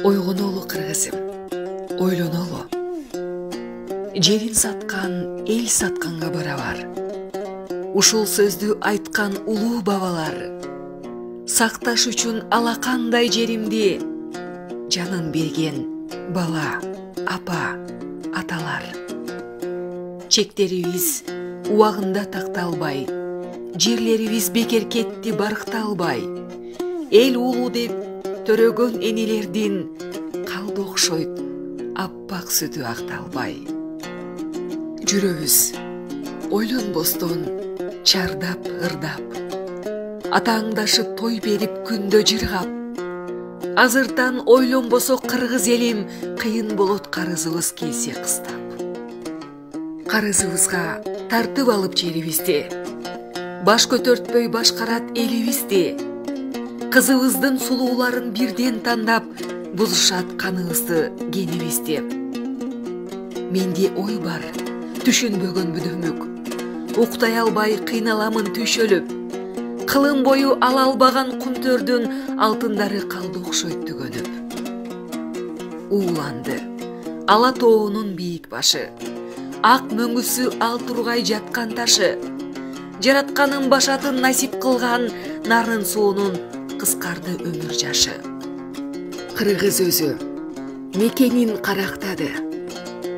Ойгонолу кыргызым, ойлонолу. Жерин саткан, эл сатканга барабар. Ушул сөздү айткан улуу бабалар. Сакташ үчүн алакандай жеримди, жанын берген бала, апа, аталар. Чектерибиз убагында такталбай, жерлерибиз бекер кетти баркталбай. Эл улуу деп төрөгөн энелердин калды окшойт аппак сүтү акталбай. Жүрөбүз ойлонбостон чардап ырдап, атаңдашып той берип күндө жыргап. Азыртан ойлонбосо кыргыз элим, кыйын болот карызыбыз келсе кыстап. Карызыбызга тартып алып жерибизди, баш көтөртпөй башкарат элибизди. Кызыбыздын сулууларын бирден тандап, бузушат каныбызды кенибизди. Менде ой бар, түшүнбөгөн бүдөмүк. Уктай албай кыйналамын түйшөлүп. Кылым бою ала албаган кумтөрдүн алтындары калды окшойт түгөнүп. Ууланды ала тоонун бийик башы, ак мөңгүсү ал тургай жаткан ташы. Жаратканын башатын насип кылган нарын суунун кыскарды өмүр жашы. Кыргыз өзү мекенин карактады,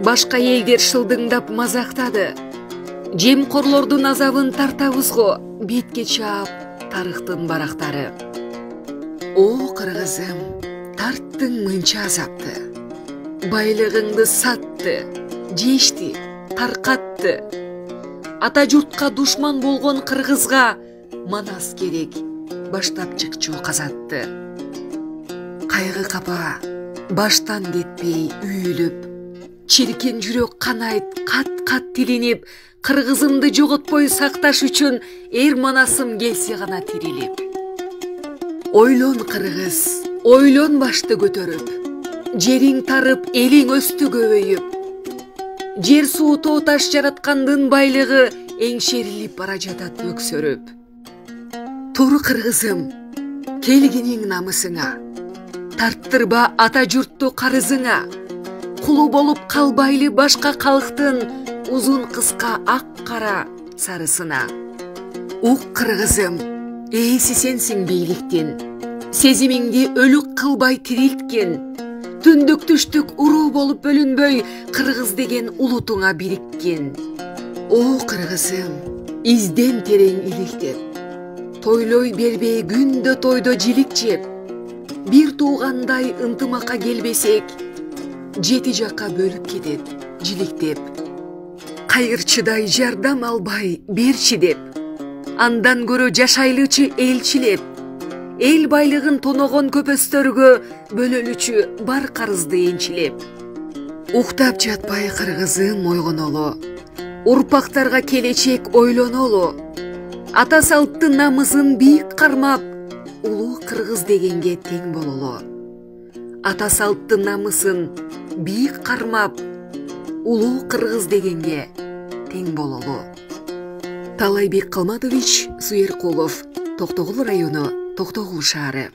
башка элдер шылдыңдап мазактады. Жемкорлордун азабын тартабыз го, бетке чаап тарыхтын барактары. О кыргызым, тарттың мынча азапты, байлыгыңды сатты, жешти, таркатты. Ата журтка душман болгон кыргызга манас керек, баштап чыкчуу казатты. Кайгы капа баштан кетпей үйүлүп, чиркен жүрөк канайт кат-кат тилинип, кыргызымды жоготпой сакташ үчүн эр манасым келсе гана тирилип. Ойлон кыргыз, ойлон башты көтөрүп, жериң тарып, элиң өстү көбөйүп. Жер суу тоо таш жараткандын байлыгы эңшерилип бара жатат өксөрүп. Тур кыргызым, келгениң намысыңа, тарттырба ата журтту карызыңа. Кулу болуп калбайлы башка калктын узун кыска ак кара сарысына. Ук кыргызым, ээси сенсиң бийликтин, сезимиңди өлүк кылбай тирилткен. Түндүк түштүк уруу болуп бөлүнбөй, кыргыз деген улутуңа бириккен. О кыргызым, изден терең иликтеп, тойлой бербей күндө тойдо жилик жеп. Бир туугандай ынтымакка келбесек, жети жакка бөлүп кетет жиликтеп. Кайырчыдай жардам албай берчи деп, андан көрө жашайлычы элчилеп. Эл байлыгын тоногон көпөстөргө бөлөлүчү бар карызды энчилеп. Уктап жатпай кыргызым ойгонолу, урпактарга келечек ойлонолу. Ата салттын намысын бийик кармап, улуу кыргыз дегенге тең бололу. Ата салттын намысын бийик кармап, улуу кыргыз дегенге тең бололу. Талайбек Калматович Суеркулов, Токтогул району, Токтогул шаары.